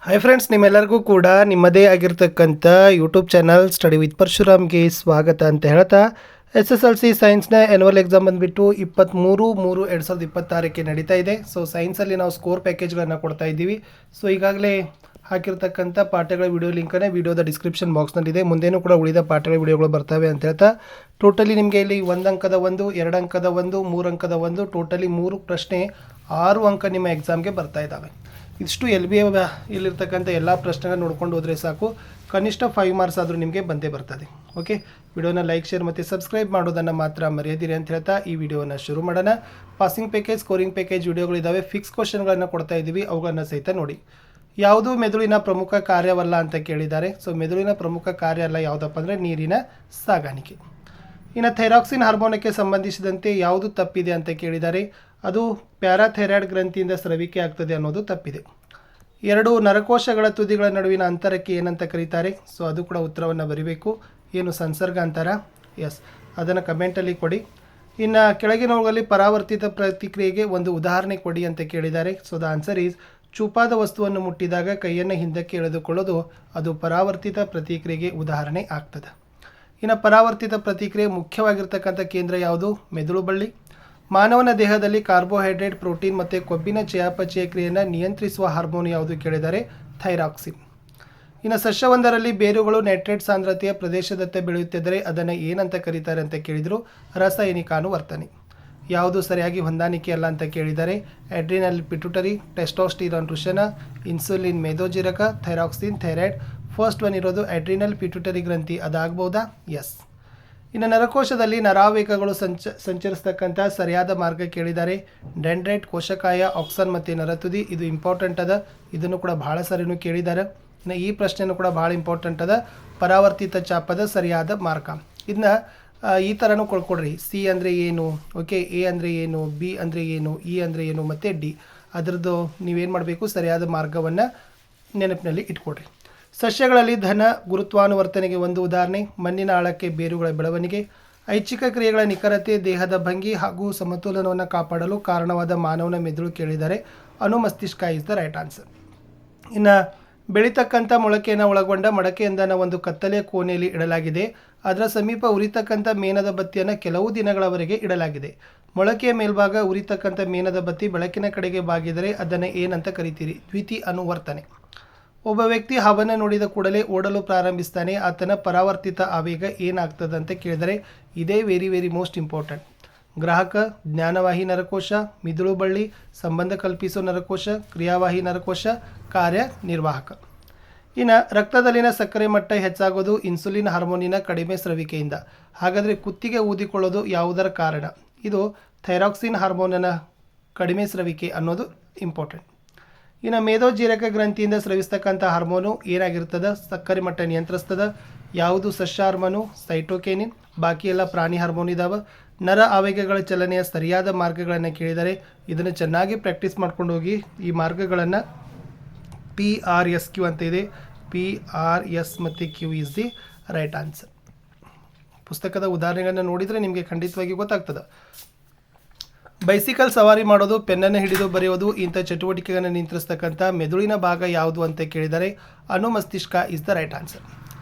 Hi friends, ನಿಮ್ಮೆಲ್ಲರಿಗೂ ಕೂಡ ನಿಮ್ಮದೇ ಆಗಿರ್ತಕ್ಕಂಥ ಯೂಟ್ಯೂಬ್ ಚಾನಲ್ ಸ್ಟಡಿ ವಿತ್ ಪರಶುರಾಮ್ಗೆ ಸ್ವಾಗತ ಅಂತ ಹೇಳ್ತಾ SSLC ಸೈನ್ಸ್ನ ಆ್ಯನ್ಯುವಲ್ ಎಕ್ಸಾಮ್ ಬಂದುಬಿಟ್ಟು 23/3/2026ಕ್ಕೆ ನಡೀತಾ ಇದೆ. ಸೊ ಸೈನ್ಸಲ್ಲಿ ನಾವು ಸ್ಕೋರ್ ಪ್ಯಾಕೇಜ್ಗಳನ್ನು ಕೊಡ್ತಾ ಇದ್ದೀವಿ. ಸೊ ಈಗಾಗಲೇ ಹಾಕಿರ್ತಕ್ಕಂಥ ಪಾಠಗಳ ವಿಡಿಯೋ ಲಿಂಕನ್ನು ವಿಡಿಯೋದ ಡಿಸ್ಕ್ರಿಪ್ಷನ್ ಬಾಕ್ಸ್ನಲ್ಲಿದೆ. ಮುಂದೇನೂ ಕೂಡ ಉಳಿದ ಪಾಠಗಳ ವಿಡಿಯೋಗಳು ಬರ್ತವೆ ಅಂತ ಹೇಳ್ತಾ ಟೋಟಲಿ ನಿಮಗೆ ಇಲ್ಲಿ 1 ಅಂಕದ 1, 2 ಅಂಕದ 1, 3 ಅಂಕದ 1, ಟೋಟಲಿ 3 ಪ್ರಶ್ನೆ 6 ಅಂಕ ನಿಮ್ಮ ಎಕ್ಸಾಮ್ಗೆ ಬರ್ತಾ ಇದ್ದಾವೆ. ಇಷ್ಟು LBA ಇಲ್ಲಿರ್ತಕ್ಕಂಥ ಎಲ್ಲ ಪ್ರಶ್ನೆಗಳನ್ನ ನೋಡ್ಕೊಂಡು ಹೋದರೆ ಸಾಕು, ಕನಿಷ್ಠ 5 ಮಾರ್ಕ್ಸ್ ಆದರೂ ನಿಮಗೆ ಬಂದೇ ಬರ್ತದೆ. ಓಕೆ, ವಿಡಿಯೋನ ಲೈಕ್, ಶೇರ್ ಮತ್ತು ಸಬ್ಸ್ಕ್ರೈಬ್ ಮಾಡೋದನ್ನು ಮಾತ್ರ ಮರೆಯದಿರಿ ಅಂತ ಹೇಳ್ತಾ ಈ ವಿಡಿಯೋನ ಶುರು ಮಾಡೋಣ. ಪಾಸಿಂಗ್ ಪ್ಯಾಕೇಜ್, ಸ್ಕೋರಿಂಗ್ ಪ್ಯಾಕೇಜ್ ವಿಡಿಯೋಗಳಿದ್ದಾವೆ. ಫಿಕ್ಸ್ ಕ್ವಶನ್ಗಳನ್ನು ಕೊಡ್ತಾ ಇದ್ದೀವಿ, ಅವುಗಳನ್ನು ಸಹಿತ ನೋಡಿ. ಯಾವುದು ಮೆದುಳಿನ ಪ್ರಮುಖ ಕಾರ್ಯವಲ್ಲ ಅಂತ ಕೇಳಿದ್ದಾರೆ. ಸೊ ಮೆದುಳಿನ ಪ್ರಮುಖ ಕಾರ್ಯ ಅಲ್ಲ ಯಾವುದಪ್ಪ ಅಂದರೆ ನೀರಿನ ಸಾಗಾಣಿಕೆ. ಇನ್ನು ಥೈರಾಕ್ಸಿನ್ ಹಾರ್ಮೋನಕ್ಕೆ ಸಂಬಂಧಿಸಿದಂತೆ ಯಾವುದು ತಪ್ಪಿದೆ ಅಂತ ಕೇಳಿದ್ದಾರೆ. ಅದು ಪ್ಯಾರಾಥೈರಾಯ್ಡ್ ಗ್ರಂಥಿಯಿಂದ ಸ್ರವಿಕೆ ಆಗ್ತದೆ ಅನ್ನೋದು ತಪ್ಪಿದೆ. 2 ನರಕೋಶಗಳ ತುದಿಗಳ ನಡುವಿನ ಅಂತರಕ್ಕೆ ಏನಂತ ಕರೀತಾರೆ? ಸೊ ಅದು ಕೂಡ ಉತ್ತರವನ್ನು ಬರೀಬೇಕು. ಏನು ಸಂಸರ್ಗ ಅಂತಾರ? ಎಸ್, ಅದನ್ನು ಕಮೆಂಟಲ್ಲಿ ಕೊಡಿ. ಇನ್ನು ಕೆಳಗಿನವುಗಳಲ್ಲಿ ಪರಾವರ್ತಿತ ಪ್ರತಿಕ್ರಿಯೆಗೆ ಒಂದು ಉದಾಹರಣೆ ಕೊಡಿ ಅಂತ ಕೇಳಿದ್ದಾರೆ. ಸೊ ದ ಆನ್ಸರ್ ಈಸ್ ಚೂಪಾದ ವಸ್ತುವನ್ನು ಮುಟ್ಟಿದಾಗ ಕೈಯನ್ನು ಹಿಂದಕ್ಕೆ ಎಳೆದುಕೊಳ್ಳೋದು ಅದು ಪರಾವರ್ತಿತ ಪ್ರತಿಕ್ರಿಯೆಗೆ ಉದಾಹರಣೆ ಆಗ್ತದೆ. ಇನ್ನು ಪರಾವರ್ತಿತ ಪ್ರತಿಕ್ರಿಯೆ ಮುಖ್ಯವಾಗಿರ್ತಕ್ಕಂಥ ಕೇಂದ್ರ ಯಾವುದು? ಮೆದುಳು ಬಳ್ಳಿ. ಮಾನವನ ದೇಹದಲ್ಲಿ ಕಾರ್ಬೋಹೈಡ್ರೇಟ್, ಪ್ರೋಟೀನ್ ಮತ್ತು ಕೊಬ್ಬಿನ ಚಯಾಪಚಯ ಕ್ರಿಯೆಯನ್ನು ನಿಯಂತ್ರಿಸುವ ಹಾರ್ಮೋನ್ ಯಾವುದು ಕೇಳಿದರೆ ಥೈರಾಕ್ಸಿನ್. ಇನ್ನು ಸಸ್ಯವೊಂದರಲ್ಲಿ ಬೇರುಗಳು ನೈಟ್ರೇಟ್ ಸಾಂದ್ರತೆಯ ಪ್ರದೇಶದತ್ತ ಬೆಳೆಯುತ್ತಿದ್ದರೆ ಅದನ್ನು ಏನಂತ ಕರೀತಾರೆ ಅಂತ ಕೇಳಿದರು? ರಾಸಾಯನಿಕಾನುವರ್ತನೆ. ಯಾವುದು ಸರಿಯಾಗಿ ಹೊಂದಾಣಿಕೆ ಅಲ್ಲ ಅಂತ ಕೇಳಿದರೆ ಅಡ್ರಿನಲ್ ಪಿಟ್ಯುಟರಿ, ಟೆಸ್ಟೋಸ್ಟಿರಾನ್ ವೃಷಣ, ಇನ್ಸುಲಿನ್ ಮೇದೋಜೀರಕ, ಥೈರಾಕ್ಸಿನ್ ಥೈರಾಯ್ಡ್. ಫಸ್ಟ್ ಒನ್ ಇರೋದು ಅಡ್ರಿನಲ್ ಪಿಟ್ಯುಟರಿ ಗ್ರಂಥಿ, ಅದಾಗಬಹುದಾ? ಎಸ್. ಇನ್ನು ನರಕೋಶದಲ್ಲಿ ನರಾವೇಗಗಳು ಸಂಚರಿಸ್ತಕ್ಕಂಥ ಸರಿಯಾದ ಮಾರ್ಗ ಕೇಳಿದ್ದಾರೆ. ಡೆಂಡ್ರೈಟ್, ಕೋಶಕಾಯ, ಆಕ್ಸನ್ ಮತ್ತು ನರತುದಿ. ಇದು ಇಂಪಾರ್ಟೆಂಟ್ ಅದ, ಇದನ್ನು ಕೂಡ ಭಾಳ ಸರಿನೂ ಕೇಳಿದ್ದಾರೆ. ಇನ್ನು ಈ ಪ್ರಶ್ನೆಯೂ ಕೂಡ ಭಾಳ ಇಂಪಾರ್ಟೆಂಟ್ ಅದ. ಪರಾವರ್ತಿತ ಚಾಪದ ಸರಿಯಾದ ಮಾರ್ಗ. ಇದನ್ನ ಈ ಥರನೂ ಕೊಡ್ಕೊಡ್ರಿ. ಸಿ ಅಂದರೆ ಏನು, ಓಕೆ, ಎ ಅಂದರೆ ಏನು, ಬಿ ಅಂದರೆ ಏನು, ಇ ಅಂದರೆ ಏನು ಮತ್ತು ಡಿ. ಅದರದ್ದು ನೀವೇನು ಮಾಡಬೇಕು? ಸರಿಯಾದ ಮಾರ್ಗವನ್ನು ನೆನಪಿನಲ್ಲಿ ಇಟ್ಕೊಡ್ರಿ. ಸಸ್ಯಗಳಲ್ಲಿ ಧನ ಗುರುತ್ವಾನುವರ್ತನೆಗೆ ಒಂದು ಉದಾಹರಣೆ. ಮಣ್ಣಿನ ಆಳಕ್ಕೆ ಬೇರುಗಳ ಬೆಳವಣಿಗೆ. ಐಚ್ಛಿಕ ಕ್ರಿಯೆಗಳ ನಿಖರತೆ, ದೇಹದ ಭಂಗಿ ಹಾಗೂ ಸಮತೋಲನವನ್ನು ಕಾಪಾಡಲು ಕಾರಣವಾದ ಮಾನವನ ಮೆದುಳು ಕೇಳಿದರೆ ಅನುಮಸ್ತಿಷ್ಕ ಇಸ್ ದ ರೈಟ್ ಆನ್ಸರ್. ಇನ್ನು ಬೆಳೀತಕ್ಕಂಥ ಮೊಳಕೆಯನ್ನು ಒಳಗೊಂಡ ಮಡಕೆಯೊಂದನ್ನು ಒಂದು ಕತ್ತಲೆಯ ಕೋಣೆಯಲ್ಲಿ ಇಡಲಾಗಿದೆ. ಅದರ ಸಮೀಪ ಉರಿತಕ್ಕಂಥ ಮೇಣದ ಬತ್ತಿಯನ್ನು ಕೆಲವು ದಿನಗಳವರೆಗೆ ಇಡಲಾಗಿದೆ. ಮೊಳಕೆಯ ಮೇಲ್ಭಾಗ ಉರಿತಕ್ಕಂಥ ಮೇಣದ ಬತ್ತಿ ಬೆಳಕಿನ ಕಡೆಗೆ ಬಾಗಿದರೆ ಅದನ್ನು ಏನಂತ ಕರಿತೀರಿ? ದ್ಯುತಿ ಅನುವರ್ತನೆ. ಒಬ್ಬ ವ್ಯಕ್ತಿ ಹಾವನ್ನು ನೋಡಿದ ಕೂಡಲೇ ಓಡಲು ಪ್ರಾರಂಭಿಸ್ತಾನೆ. ಆತನ ಪರಾವರ್ತಿತ ಆವೇಗ ಏನಾಗ್ತದೆ ಅಂತ ಕೇಳಿದರೆ ಇದೇ ವೆರಿ ಮೋಸ್ಟ್ ಇಂಪಾರ್ಟೆಂಟ್. ಗ್ರಾಹಕ, ಜ್ಞಾನವಾಹಿ ನರಕೋಶ, ಮಿದುಳು ಬಳ್ಳಿ, ಸಂಬಂಧ ಕಲ್ಪಿಸೋ ನರಕೋಶ, ಕ್ರಿಯಾವಾಹಿ ನರಕೋಶ, ಕಾರ್ಯನಿರ್ವಾಹಕ. ಇನ್ನು ರಕ್ತದಲ್ಲಿನ ಸಕ್ಕರೆ ಮಟ್ಟ ಹೆಚ್ಚಾಗೋದು ಇನ್ಸುಲಿನ್ ಹಾರ್ಮೋನಿನ ಕಡಿಮೆ ಸ್ರವಿಕೆಯಿಂದ. ಹಾಗಾದರೆ ಕುತ್ತಿಗೆ ಊದಿಕೊಳ್ಳೋದು ಯಾವುದರ ಕಾರಣ? ಇದು ಥೈರಾಕ್ಸಿನ್ ಹಾರ್ಮೋನನ ಕಡಿಮೆ ಸ್ರವಿಕೆ ಅನ್ನೋದು ಇಂಪಾರ್ಟೆಂಟ್. ಇನ್ನು ಮೇದೋಜೀರಕ ಗ್ರಂಥಿಯಿಂದ ಸ್ರವಿಸ್ತಕ್ಕಂಥ ಹಾರ್ಮೋನು ಏನಾಗಿರ್ತದೆ? ಸಕ್ಕರೆ ಮಟ್ಟ ನಿಯಂತ್ರಿಸ್ತದೆ. ಯಾವುದು ಸಸ್ಯ ಹಾರ್ಮೋನು? ಸೈಟೋಕೇನಿನ್. ಬಾಕಿ ಎಲ್ಲ ಪ್ರಾಣಿ ಹಾರ್ಮೋನ್ ಇದ್ದಾವೆ. ನರ ಆವೇಗಗಳ ಚಲನೆಯ ಸರಿಯಾದ ಮಾರ್ಗಗಳನ್ನು ಕೇಳಿದರೆ ಇದನ್ನು ಚೆನ್ನಾಗಿ ಪ್ರಾಕ್ಟೀಸ್ ಮಾಡ್ಕೊಂಡು ಹೋಗಿ. ಈ ಮಾರ್ಗಗಳನ್ನು PRSQ ಅಂತ ಇದೆ. PRS ಮತ್ತು Q is the right answer. ಪುಸ್ತಕದ ಉದಾಹರಣೆಗಳನ್ನು ನೋಡಿದರೆ ನಿಮಗೆ ಖಂಡಿತವಾಗಿ ಗೊತ್ತಾಗ್ತದೆ. ಬೈಸಿಕಲ್ ಸವಾರಿ ಮಾಡೋದು, ಪೆನ್ನನ್ನು ಹಿಡಿದು ಬರೆಯೋದು, ಇಂಥ ಚಟುವಟಿಕೆಗಳನ್ನು ನಿಯಂತ್ರಿಸ್ತಕ್ಕಂಥ ಮೆದುಳಿನ ಭಾಗ ಯಾವುದು ಅಂತ ಕೇಳಿದರೆ ಅನುಮಸ್ತಿಷ್ಕ ಇಸ್ ದ ರೈಟ್ ಆನ್ಸರ್.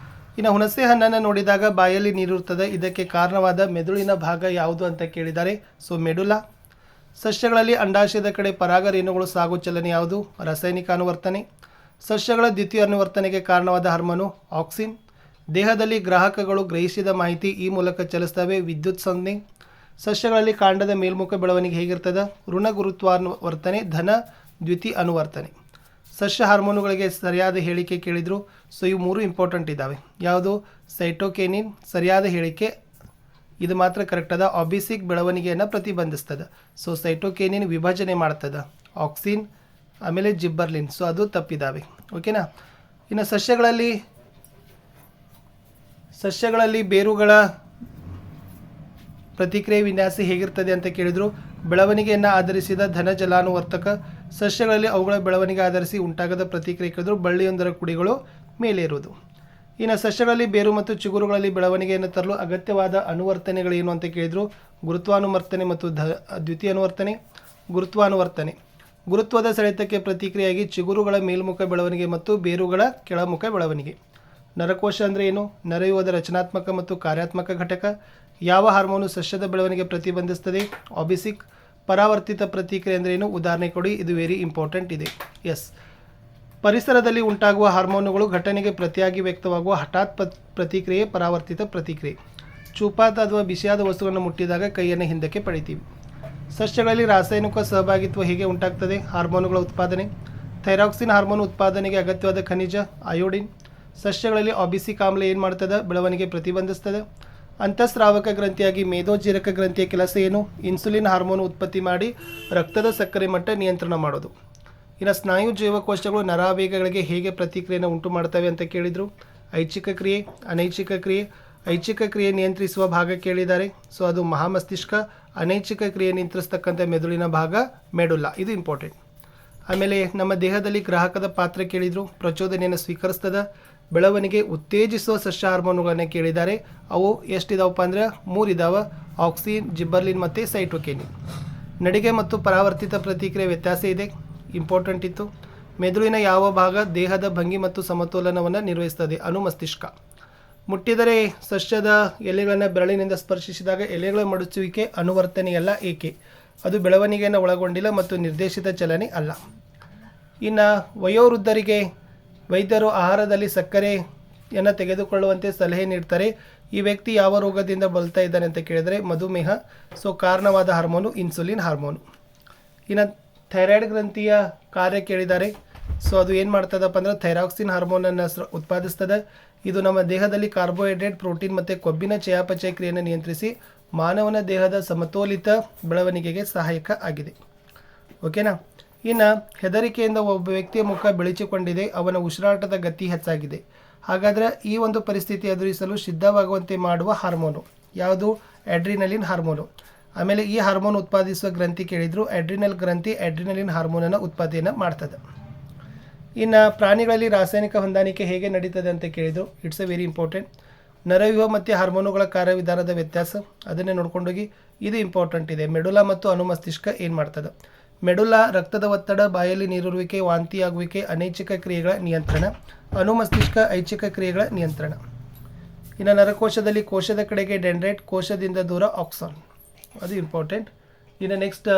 ಇನ್ನು ಹುಣಸೆ ಹಣ್ಣನ್ನು ನೋಡಿದಾಗ ಬಾಯಲ್ಲಿ ನೀರಿರುತ್ತದೆ. ಇದಕ್ಕೆ ಕಾರಣವಾದ ಮೆದುಳಿನ ಭಾಗ ಯಾವುದು ಅಂತ ಕೇಳಿದ್ದಾರೆ? ಸೊ ಮೆಡುಲಾ. ಸಸ್ಯಗಳಲ್ಲಿ ಅಂಡಾಶಯದ ಕಡೆ ಪರಾಗ ರೇಣುಗಳು ಸಾಗೋ ಚಲನೆ ಯಾವುದು? ರಾಸಾಯನಿಕ ಅನುವರ್ತನೆ. ಸಸ್ಯಗಳ ದ್ವಿತೀಯ ಅನುವರ್ತನೆಗೆ ಕಾರಣವಾದ ಹಾರ್ಮೋನು ಆಕ್ಸಿನ್. ದೇಹದಲ್ಲಿ ಗ್ರಾಹಕಗಳು ಗ್ರಹಿಸಿದ ಮಾಹಿತಿ ಈ ಮೂಲಕ ಚಲಿಸ್ತವೆ, ವಿದ್ಯುತ್ ಸಂಜ್ಞೆ. ಸಸ್ಯಗಳಲ್ಲಿ ಕಾಂಡದ ಮೇಲ್ಮುಖ ಬೆಳವಣಿಗೆ ಹೇಗಿರ್ತದೆ? ಋಣ ಗುರುತ್ವಾನುವರ್ತನೆ, ಧನ ದ್ಯುತಿ ಅನುವರ್ತನೆ. ಸಸ್ಯ ಹಾರ್ಮೋನುಗಳಿಗೆ ಸರಿಯಾದ ಹೇಳಿಕೆ ಕೇಳಿದರು. ಸೊ ಇವು 3 ಇಂಪಾರ್ಟೆಂಟ್ ಇದ್ದಾವೆ. ಯಾವುದು? ಸೈಟೋಕೇನಿನ್ ಸರಿಯಾದ ಹೇಳಿಕೆ, ಇದು ಮಾತ್ರ ಕರೆಕ್ಟ್ ಅದ. ಆಬಿಸಿಕ್ ಬೆಳವಣಿಗೆಯನ್ನು ಪ್ರತಿಬಂಧಿಸ್ತದೆ. ಸೊ ಸೈಟೋಕೇನಿನ್ ವಿಭಜನೆ ಮಾಡ್ತದೆ. ಆಕ್ಸಿನ್, ಆಮೇಲೆ ಜಿಬ್ಬರ್ಲಿನ್. ಸೊ ಅದು ತಪ್ಪಿದ್ದಾವೆ. ಓಕೆನಾ? ಇನ್ನು ಸಸ್ಯಗಳಲ್ಲಿ ಬೇರುಗಳ ಪ್ರತಿಕ್ರಿಯೆ ವಿನ್ಯಾಸ ಹೇಗಿರ್ತದೆ ಅಂತ ಕೇಳಿದರು. ಬೆಳವಣಿಗೆಯನ್ನು ಆಧರಿಸಿದ ಧನ ಜಲಾನುವರ್ತಕ. ಸಸ್ಯಗಳಲ್ಲಿ ಅವುಗಳ ಬೆಳವಣಿಗೆ ಆಧರಿಸಿ ಉಂಟಾಗದ ಪ್ರತಿಕ್ರಿಯೆ ಕೇಳಿದ್ರು. ಬಳ್ಳಿಯೊಂದರ ಕುಡಿಗಳು ಮೇಲೆ ಇರುವುದು. ಇನ್ನು ಸಸ್ಯಗಳಲ್ಲಿ ಬೇರು ಮತ್ತು ಚಿಗುರುಗಳಲ್ಲಿ ಬೆಳವಣಿಗೆಯನ್ನು ತರಲು ಅಗತ್ಯವಾದ ಅನುವರ್ತನೆಗಳೇನು ಅಂತ ಕೇಳಿದರು. ಗುರುತ್ವಾನುವರ್ತನೆ ಮತ್ತು ದ್ವಿತೀಯ ಅನುವರ್ತನೆ. ಗುರುತ್ವಾನುವರ್ತನೆ ಗುರುತ್ವದ ಸೆಳೆತಕ್ಕೆ ಪ್ರತಿಕ್ರಿಯೆಯಾಗಿ ಚಿಗುರುಗಳ ಮೇಲ್ಮುಖ ಬೆಳವಣಿಗೆ ಮತ್ತು ಬೇರುಗಳ ಕೆಳಮುಖ ಬೆಳವಣಿಗೆ. ನರಕೋಶ ಅಂದರೆ ಏನು? ನರವ್ಯೂಹದ ರಚನಾತ್ಮಕ ಮತ್ತು ಕಾರ್ಯಾತ್ಮಕ ಘಟಕ. ಯಾವ ಹಾರ್ಮೋನು ಸಸ್ಯದ ಬೆಳವಣಿಗೆ ಪ್ರತಿಬಂಧಿಸುತ್ತದೆ? ಆಬಿಸಿಕ್. ಪರಾವರ್ತಿತ ಪ್ರತಿಕ್ರಿಯೆ ಅಂದರೆ ಏನು? ಉದಾಹರಣೆ ಕೊಡಿ, ಇದು ವೆರಿ ಇಂಪಾರ್ಟೆಂಟ್ ಇದೆ. ಎಸ್. ಪರಿಸರದಲ್ಲಿ ಉಂಟಾಗುವ ಹಾರ್ಮೋನುಗಳು ಘಟನೆಗೆ ಪ್ರತಿಯಾಗಿ ವ್ಯಕ್ತವಾಗುವ ಹಠಾತ್ ಪ್ರತಿಕ್ರಿಯೆ ಪರಾವರ್ತಿತ ಪ್ರತಿಕ್ರಿಯೆ. ಚೂಪಾದ ಅಥವಾ ಬಿಸಿಯಾದ ವಸ್ತುವನ್ನು ಮುಟ್ಟಿದಾಗ ಕೈಯನ್ನು ಹಿಂದಕ್ಕೆ ಪಡಿತೀವಿ. ಸಸ್ಯಗಳಲ್ಲಿ ರಾಸಾಯನಿಕ ಸಹಭಾಗಿತ್ವ ಹೇಗೆ ಉಂಟಾಗ್ತದೆ? ಹಾರ್ಮೋನುಗಳ ಉತ್ಪಾದನೆ. ಥೈರಾಕ್ಸಿನ್ ಹಾರ್ಮೋನ್ ಉತ್ಪಾದನೆಗೆ ಅಗತ್ಯವಾದ ಖನಿಜ ಅಯೋಡಿನ್. ಸಸ್ಯಗಳಲ್ಲಿ ಆಬಿಸಿಕ್ ಆಮ್ಲ ಏನು ಮಾಡ್ತದೆ? ಬೆಳವಣಿಗೆ ಪ್ರತಿಬಂಧಿಸ್ತದೆ. ಅಂತಃಸ್ರಾವಕ ಗ್ರಂಥಿಯಾಗಿ ಮೇದೋಜೀರಕ ಗ್ರಂಥಿಯ ಕೆಲಸ ಏನು? ಇನ್ಸುಲಿನ್ ಹಾರ್ಮೋನ್ ಉತ್ಪತ್ತಿ ಮಾಡಿ ರಕ್ತದ ಸಕ್ಕರೆ ಮಟ್ಟ ನಿಯಂತ್ರಣ ಮಾಡೋದು. ಇನ್ನು ಸ್ನಾಯು ಜೀವಕೋಶಗಳು ನರಾವೇಗಗಳಿಗೆ ಹೇಗೆ ಪ್ರತಿಕ್ರಿಯೆಯನ್ನು ಉಂಟು ಮಾಡ್ತವೆ ಅಂತ ಕೇಳಿದರು. ಐಚ್ಛಿಕ ಕ್ರಿಯೆ, ಅನೈಚ್ಛಿಕ ಕ್ರಿಯೆ. ಐಚ್ಛಿಕ ಕ್ರಿಯೆ ನಿಯಂತ್ರಿಸುವ ಭಾಗ ಕೇಳಿದ್ದಾರೆ. ಸೊ ಅದು ಮಹಾಮಸ್ತಿಷ್ಕ. ಅನೈಚ್ಛಿಕ ಕ್ರಿಯೆ ನಿಯಂತ್ರಿಸ್ತಕ್ಕಂಥ ಮೆದುಳಿನ ಭಾಗ ಮೆಡುಲ್ಲ. ಇದು ಇಂಪಾರ್ಟೆಂಟ್. ಆಮೇಲೆ ನಮ್ಮ ದೇಹದಲ್ಲಿ ಗ್ರಾಹಕದ ಪಾತ್ರ ಕೇಳಿದರು. ಪ್ರಚೋದನೆಯನ್ನು ಸ್ವೀಕರಿಸ್ತದ. ಬೆಳವಣಿಗೆ ಉತ್ತೇಜಿಸುವ ಸಸ್ಯ ಹಾರ್ಮೋನುಗಳನ್ನು ಕೇಳಿದ್ದಾರೆ. ಅವು ಎಷ್ಟಿದಾವಪ್ಪ ಅಂದರೆ 3 ಇದಾವೆ. ಆಕ್ಸಿನ್, ಜಿಬ್ಬರ್ಲಿನ್ ಮತ್ತು ಸೈಟೋಕಿನಿನ್. ನಡಿಗೆ ಮತ್ತು ಪರಾವರ್ತಿತ ಪ್ರತಿಕ್ರಿಯೆ ವ್ಯತ್ಯಾಸ ಇದೆ. ಇಂಪಾರ್ಟೆಂಟ್ ಇತ್ತು. ಮೆದುಳಿನ ಯಾವ ಭಾಗ ದೇಹದ ಭಂಗಿ ಮತ್ತು ಸಮತೋಲನವನ್ನು ನಿರ್ವಹಿಸ್ತದೆ? ಅನುಮಸ್ತಿಷ್ಕ. ಮುಟ್ಟಿದರೆ ಸಸ್ಯದ ಎಲೆಗಳನ್ನು ಬೆರಳಿನಿಂದ ಸ್ಪರ್ಶಿಸಿದಾಗ ಎಲೆಗಳ ಮಡಚುವಿಕೆ ಅನುವರ್ತನೆಯಲ್ಲ. ಏಕೆ? ಅದು ಬೆಳವಣಿಗೆಯನ್ನು ಒಳಗೊಂಡಿಲ್ಲ ಮತ್ತು ನಿರ್ದೇಶಿತ ಚಲನೆ ಅಲ್ಲ. ಇನ್ನು ವಯೋವೃದ್ಧರಿಗೆ ವೈದ್ಯರು ಆಹಾರದಲ್ಲಿ ಸಕ್ಕರೆಯನ್ನು ತೆಗೆದುಕೊಳ್ಳುವಂತೆ ಸಲಹೆ ನೀಡ್ತಾರೆ. ಈ ವ್ಯಕ್ತಿ ಯಾವ ರೋಗದಿಂದ ಬಳಲ್ತಾ ಇದ್ದಾನೆ ಅಂತ ಕೇಳಿದರೆ ಮಧುಮೇಹ. ಸೊ ಕಾರಣವಾದ ಹಾರ್ಮೋನು ಇನ್ಸುಲಿನ್ ಹಾರ್ಮೋನು. ಇನ್ನು ಥೈರಾಯ್ಡ್ ಗ್ರಂಥಿಯ ಕಾರ್ಯ ಕೇಳಿದ್ದಾರೆ. ಸೊ ಅದು ಏನು ಮಾಡ್ತದಪ್ಪ ಅಂದ್ರೆ ಥೈರಾಕ್ಸಿನ್ ಹಾರ್ಮೋನನ್ನು ಉತ್ಪಾದಿಸ್ತದೆ. ಇದು ನಮ್ಮ ದೇಹದಲ್ಲಿ ಕಾರ್ಬೋಹೈಡ್ರೇಟ್, ಪ್ರೋಟೀನ್ ಮತ್ತು ಕೊಬ್ಬಿನ ಚಯಾಪಚಯ ಕ್ರಿಯೆಯನ್ನು ನಿಯಂತ್ರಿಸಿ ಮಾನವನ ದೇಹದ ಸಮತೋಲಿತ ಬೆಳವಣಿಗೆಗೆ ಸಹಾಯಕ ಆಗಿದೆ. ಓಕೆನಾ. ಇನ್ನು ಹೆದರಿಕೆಯಿಂದ ಒಬ್ಬ ವ್ಯಕ್ತಿಯ ಮುಖ ಬೆಳಚಿಕೊಂಡಿದೆ, ಅವನ ಉಸಿರಾಟದ ಗತಿ ಹೆಚ್ಚಾಗಿದೆ. ಹಾಗಾದರೆ ಈ ಒಂದು ಪರಿಸ್ಥಿತಿ ಎದುರಿಸಲು ಸಿದ್ಧವಾಗುವಂತೆ ಮಾಡುವ ಹಾರ್ಮೋನು ಯಾವುದು? Adrenaline hormone. ಆಮೇಲೆ ಈ ಹಾರ್ಮೋನ್ ಉತ್ಪಾದಿಸುವ ಗ್ರಂಥಿ ಕೇಳಿದರು. ಅಡ್ರಿನಲ್ ಗ್ರಂಥಿ ಅಡ್ರಿನಲಿನ್ ಹಾರ್ಮೋನನ್ನು ಉತ್ಪಾದನೆಯನ್ನು ಮಾಡ್ತದೆ. ಇನ್ನು ಪ್ರಾಣಿಗಳಲ್ಲಿ ರಾಸಾಯನಿಕ ಹೊಂದಾಣಿಕೆ ಹೇಗೆ ನಡೀತದೆ ಅಂತ ಕೇಳಿದರು. It's a very important. ನರವ್ಯೂಹ ಮತ್ತು ಹಾರ್ಮೋನುಗಳ ಕಾರ್ಯವಿಧಾನದ ವ್ಯತ್ಯಾಸ ಅದನ್ನೇ ನೋಡ್ಕೊಂಡೋಗಿ. ಇದು ಇಂಪಾರ್ಟೆಂಟ್ ಇದೆ. ಮೆಡುಲಾ ಮತ್ತು ಅನುಮಸ್ತಿಷ್ಕ ಏನು ಮಾಡ್ತದೆ? ಮೆಡುಲಾ ರಕ್ತದ ಒತ್ತಡ, ಬಾಯಲ್ಲಿ ನೀರುರುವಿಕೆ, ವಾಂತಿಯಾಗುವಿಕೆ, ಅನೈಚ್ಛಿಕ ಕ್ರಿಯೆಗಳ ನಿಯಂತ್ರಣ. ಅನುಮಸ್ತಿಷ್ಕ ಐಚ್ಛಿಕ ಕ್ರಿಯೆಗಳ ನಿಯಂತ್ರಣ. ಇನ್ನು ನರಕೋಶದಲ್ಲಿ ಕೋಶದ ಕಡೆಗೆ ಡೆಂಡ್ರೈಟ್, ಕೋಶದಿಂದ ದೂರ ಆಕ್ಸಾನ್. ಅದು ಇಂಪಾರ್ಟೆಂಟ್. ಇನ್ನು ನೆಕ್ಸ್ಟ್,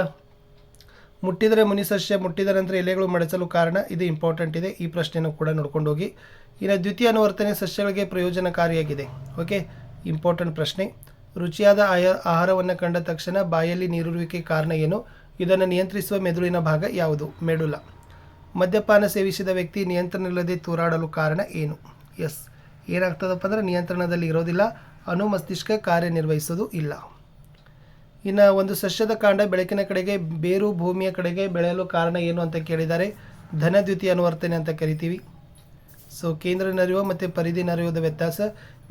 ಮುಟ್ಟಿದರೆ ಮುನಿಸಸ್ಯ, ಮುಟ್ಟಿದ ನಂತರ ಎಲೆಗಳು ಮಡಚಲು ಕಾರಣ. ಇದು ಇಂಪಾರ್ಟೆಂಟ್ ಇದೆ. ಈ ಪ್ರಶ್ನೆಯನ್ನು ಕೂಡ ನೋಡ್ಕೊಂಡು ಹೋಗಿ. ಇನ್ನು ದ್ವಿತೀಯ ಅನುವರ್ತನೆ ಸಸ್ಯಗಳಿಗೆ ಪ್ರಯೋಜನಕಾರಿಯಾಗಿದೆ. ಓಕೆ, ಇಂಪಾರ್ಟೆಂಟ್ ಪ್ರಶ್ನೆ. ರುಚಿಯಾದ ಆಹಾರವನ್ನು ಕಂಡ ತಕ್ಷಣ ಬಾಯಲ್ಲಿ ನೀರುರುವಿಕೆ ಕಾರಣ ಏನು? ಇದನ್ನು ನಿಯಂತ್ರಿಸುವ ಮೆದುಳಿನ ಭಾಗ ಯಾವುದು? ಮೆಡುಲ. ಮದ್ಯಪಾನ ಸೇವಿಸಿದ ವ್ಯಕ್ತಿ ನಿಯಂತ್ರಣವಿಲ್ಲದೆ ತೂರಾಡಲು ಕಾರಣ ಏನು? ಎಸ್, ಏನಾಗ್ತದಪ್ಪ ಅಂದರೆ ನಿಯಂತ್ರಣದಲ್ಲಿ ಇರೋದಿಲ್ಲ. ಅನುಮಸ್ತಿಷ್ಕ ಕಾರ್ಯನಿರ್ವಹಿಸೋದು ಇಲ್ಲ. ಇನ್ನು ಒಂದು ಸಸ್ಯದ ಕಾಂಡ ಬೆಳಕಿನ ಕಡೆಗೆ, ಬೇರು ಭೂಮಿಯ ಕಡೆಗೆ ಬೆಳೆಯಲು ಕಾರಣ ಏನು ಅಂತ ಕೇಳಿದ್ದಾರೆ. ಧನ ದ್ವಿತೀಯ ಅನುವರ್ತನೆ ಅಂತ ಕರಿತೀವಿ. ಸೊ ಕೇಂದ್ರ ನರವ್ಯೂಹ ಮತ್ತು ಪರಿಧಿ ನರವ್ಯೂಹದ ವ್ಯತ್ಯಾಸ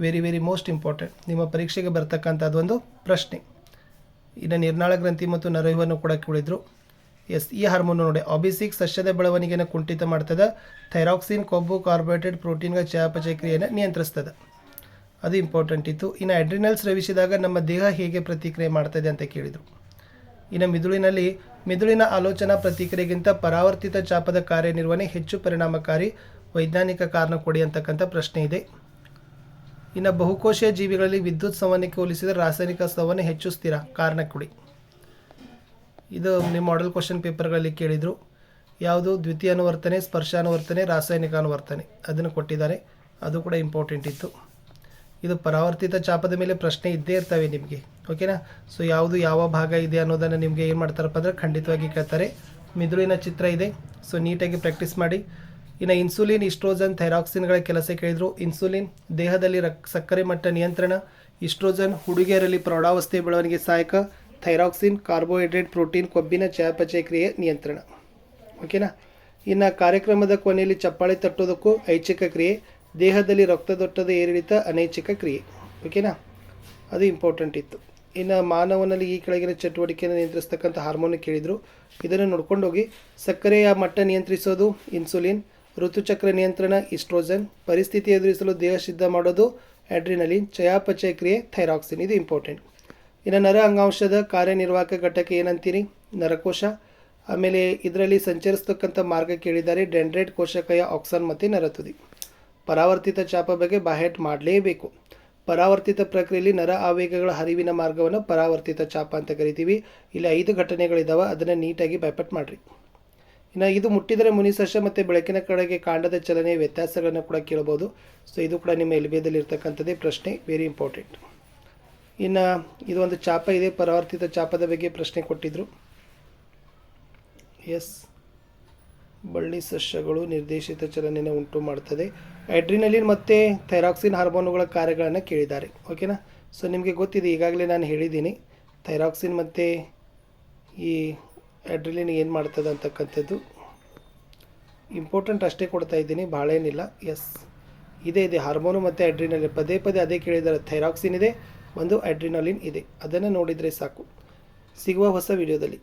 ವೆರಿ ವೆರಿ ಮೋಸ್ಟ್ ಇಂಪಾರ್ಟೆಂಟ್. ನಿಮ್ಮ ಪರೀಕ್ಷೆಗೆ ಬರ್ತಕ್ಕಂಥದ್ದು ಒಂದು ಪ್ರಶ್ನೆ. ಇನ್ನು ನಿರ್ನಾಳ ಗ್ರಂಥಿ ಮತ್ತು ನರವ್ಯೂಹವನ್ನು ಕೂಡ ಕೇಳಿದ್ರು. ಎಸ್, ಈ ಹಾರ್ಮೋನ್ ನೋಡಿ, ಆಬಿಸಿಕ್ ಸಸ್ಯದ ಬೆಳವಣಿಗೆಯನ್ನು ಕುಂಠಿತ ಮಾಡ್ತದೆ. ಥೈರಾಕ್ಸಿನ್ ಕೊಬ್ಬು, ಕಾರ್ಬೋಹೈಡ್ರೇಟ್, ಪ್ರೋಟೀನ್ಗಳ ಚಯಾಪಚಯ ಕ್ರಿಯೆಯನ್ನು ನಿಯಂತ್ರಿಸ್ತದೆ. ಅದು ಇಂಪಾರ್ಟೆಂಟ್ ಇತ್ತು. ಇನ್ನು ಅಡ್ರಿನಲ್ ಸ್ರವಿಸಿದಾಗ ನಮ್ಮ ದೇಹ ಹೇಗೆ ಪ್ರತಿಕ್ರಿಯೆ ಮಾಡ್ತದೆ ಅಂತ ಕೇಳಿದರು. ಇನ್ನು ಮಿದುಳಿನ ಆಲೋಚನಾ ಪ್ರತಿಕ್ರಿಯೆಗಿಂತ ಪರಾವರ್ತಿತ ಚಾಪದ ಕಾರ್ಯನಿರ್ವಹಣೆ ಹೆಚ್ಚು ಪರಿಣಾಮಕಾರಿ. ವೈಜ್ಞಾನಿಕ ಕಾರಣ ಕೊಡಿ ಅಂತಕ್ಕಂಥ ಪ್ರಶ್ನೆ ಇದೆ. ಇನ್ನು ಬಹುಕೋಶೀಯ ಜೀವಿಗಳಲ್ಲಿ ವಿದ್ಯುತ್ ಸಂವಹನಕ್ಕೆ ಹೋಲಿಸಿದರೆ ರಾಸಾಯನಿಕ ಸಂವಹನ ಹೆಚ್ಚು ಸ್ಥಿರ. ಕಾರಣ ಕೊಡಿ. ಇದು ನಿಮ್ಮ ಮಾಡೆಲ್ ಕ್ವಶನ್ ಪೇಪರ್ಗಳಲ್ಲಿ ಕೇಳಿದರು. ಯಾವುದು? ದ್ವಿತೀಯ ಅನುವರ್ತನೆ, ಸ್ಪರ್ಶಾನುವರ್ತನೆ, ರಾಸಾಯನಿಕ ಅನುವರ್ತನೆ ಅದನ್ನು ಕೊಟ್ಟಿದ್ದಾರೆ. ಅದು ಕೂಡ ಇಂಪಾರ್ಟೆಂಟ್ ಇತ್ತು. ಇದು ಪರಾವರ್ತಿತ ಚಾಪದ ಮೇಲೆ ಪ್ರಶ್ನೆ ಇದ್ದೇ ಇರ್ತವೆ ನಿಮಗೆ. ಓಕೆನಾ. ಸೊ ಯಾವುದು ಯಾವ ಭಾಗ ಇದೆ ಅನ್ನೋದನ್ನು ನಿಮಗೆ ಏನು ಮಾಡ್ತಾರಪ್ಪ ಅಂದರೆ ಖಂಡಿತವಾಗಿ ಕೇಳ್ತಾರೆ. ಮಿದುಳಿನ ಚಿತ್ರ ಇದೆ. ಸೊ ನೀಟಾಗಿ ಪ್ರಾಕ್ಟೀಸ್ ಮಾಡಿ. ಇನ್ನು ಇನ್ಸುಲಿನ್, ಇಸ್ಟ್ರೋಜನ್, ಥೈರಾಕ್ಸಿನ್ಗಳ ಕೆಲಸ ಕೇಳಿದರು. ಇನ್ಸುಲಿನ್ ದೇಹದಲ್ಲಿ ಸಕ್ಕರೆ ಮಟ್ಟ ನಿಯಂತ್ರಣ. ಇಸ್ಟ್ರೋಜನ್ ಹುಡುಗಿಯರಲ್ಲಿ ಪ್ರೌಢಾವಸ್ಥೆ ಬೆಳವಣಿಗೆ ಸಹಾಯಕ. ಥೈರಾಕ್ಸಿನ್ ಕಾರ್ಬೋಹೈಡ್ರೇಟ್, ಪ್ರೋಟೀನ್, ಕೊಬ್ಬಿನ ಚಯಾಪಚಯ ಕ್ರಿಯೆ ನಿಯಂತ್ರಣ. ಓಕೆನಾ. ಇನ್ನು ಕಾರ್ಯಕ್ರಮದ ಕೊನೆಯಲ್ಲಿ ಚಪ್ಪಾಳೆ ತಟ್ಟೋದಕ್ಕೂ ಐಚ್ಛಿಕ ಕ್ರಿಯೆ. ದೇಹದಲ್ಲಿ ರಕ್ತದೊತ್ತಡದ ಏರಿಳಿತ ಅನೈಚ್ಛಿಕ ಕ್ರಿಯೆ. ಓಕೆನಾ, ಅದು ಇಂಪಾರ್ಟೆಂಟ್ ಇತ್ತು. ಇನ್ನು ಮಾನವನಲ್ಲಿ ಈ ಕೆಳಗಿನ ಚಟುವಟಿಕೆಯನ್ನು ನಿಯಂತ್ರಿಸ್ತಕ್ಕಂಥ ಹಾರ್ಮೋನ್ ಕೇಳಿದರು. ಇದನ್ನು ನೋಡ್ಕೊಂಡು ಹೋಗಿ. ಸಕ್ಕರೆಯ ಮಟ್ಟ ನಿಯಂತ್ರಿಸೋದು ಇನ್ಸುಲಿನ್, ಋತುಚಕ್ರ ನಿಯಂತ್ರಣ ಇಸ್ಟ್ರೋಜನ್, ಪರಿಸ್ಥಿತಿ ಎದುರಿಸಲು ದೇಹ ಸಿದ್ಧ ಮಾಡೋದು ಅಡ್ರಿನಲಿನ್, ಚಯಾಪಚಯ ಕ್ರಿಯೆ ಥೈರಾಕ್ಸಿನ್. ಇದು ಇಂಪಾರ್ಟೆಂಟ್. ಇನ್ನು ನರ ಅಂಗಾಂಶದ ಕಾರ್ಯನಿರ್ವಾಹಕ ಘಟಕ ಏನಂತೀರಿ? ನರಕೋಶ. ಆಮೇಲೆ ಇದರಲ್ಲಿ ಸಂಚರಿಸ್ತಕ್ಕಂಥ ಮಾರ್ಗ ಕೇಳಿದ್ದಾರೆ ಡೆಂಡ್ರೈಟ್ ಕೋಶಕಯ ಆಕ್ಸನ್ ಮತ್ತು ನರತುದಿ. ಪರಾವರ್ತಿತ ಚಾಪ ಬಗ್ಗೆ ಬಾಹೆಟ್ ಮಾಡಲೇಬೇಕು. ಪರಾವರ್ತಿತ ಪ್ರಕ್ರಿಯೆಯಲ್ಲಿ ನರ ಆವೇಗಗಳ ಹರಿವಿನ ಮಾರ್ಗವನ್ನು ಪರಾವರ್ತಿತ ಚಾಪ ಅಂತ ಕರಿತೀವಿ. ಇಲ್ಲಿ 5 ಘಟನೆಗಳಿದ್ದಾವೆ, ಅದನ್ನು ನೀಟಾಗಿ ಬೈಪಟ್ ಮಾಡಿರಿ. ಇನ್ನು ಇದು ಮುಟ್ಟಿದರೆ ಮುನಿಸರ್ಷ ಮತ್ತು ಬೆಳಕಿನ ಕಡೆಗೆ ಕಾಂಡದ ಚಲನೆಯ ವ್ಯತ್ಯಾಸಗಳನ್ನು ಕೂಡ ಕೇಳಬಹುದು. ಸೊ ಇದು ಕೂಡ ನಿಮ್ಮ ಎಲ್ಬಿಯಲ್ಲಿ ಇರ್ತಕ್ಕಂಥದ್ದೇ ಪ್ರಶ್ನೆ, ವೆರಿ ಇಂಪಾರ್ಟೆಂಟ್. ಇನ್ನು ಇದು ಒಂದು ಚಾಪ ಇದೆ, ಪರಾವರ್ತಿತ ಚಾಪದ ಬಗ್ಗೆ ಪ್ರಶ್ನೆ ಕೊಟ್ಟಿದ್ದರು. ಎಸ್, ಬಳ್ಳಿ ಸಸ್ಯಗಳು ನಿರ್ದೇಶಿತ ಚಲನೆಯನ್ನು ಉಂಟು ಮಾಡ್ತದೆ. ಅಡ್ರಿನಲಿನ್ ಮತ್ತು ಥೈರಾಕ್ಸಿನ್ ಹಾರ್ಮೋನುಗಳ ಕಾರ್ಯಗಳನ್ನು ಕೇಳಿದ್ದಾರೆ. ಓಕೆನಾ. ಸೊ ನಿಮಗೆ ಗೊತ್ತಿದೆ, ಈಗಾಗಲೇ ನಾನು ಹೇಳಿದ್ದೀನಿ ಥೈರಾಕ್ಸಿನ್ ಮತ್ತು ಈ ಅಡ್ರಿನಲಿನ್ ಏನು ಮಾಡ್ತದೆ ಅಂತಕ್ಕಂಥದ್ದು. ಇಂಪಾರ್ಟೆಂಟ್ ಅಷ್ಟೇ ಕೊಡ್ತಾ ಇದ್ದೀನಿ, ಭಾಳ ಏನಿಲ್ಲ. ಎಸ್, ಇದೆ ಹಾರ್ಮೋನು ಮತ್ತು ಅಡ್ರಿನಲಿನ್ ಪದೇ ಪದೇ ಅದೇ ಕೇಳಿದ್ದಾರೆ. ಥೈರಾಕ್ಸಿನ್ ಇದೆ, ಒಂದು ಅಡ್ರಿನಲಿನ್ ಇದೆ, ಅದನ್ನು ನೋಡಿದರೆ ಸಾಕು. ಸಿಗುವ ಹೊಸ ವಿಡಿಯೋದಲ್ಲಿ.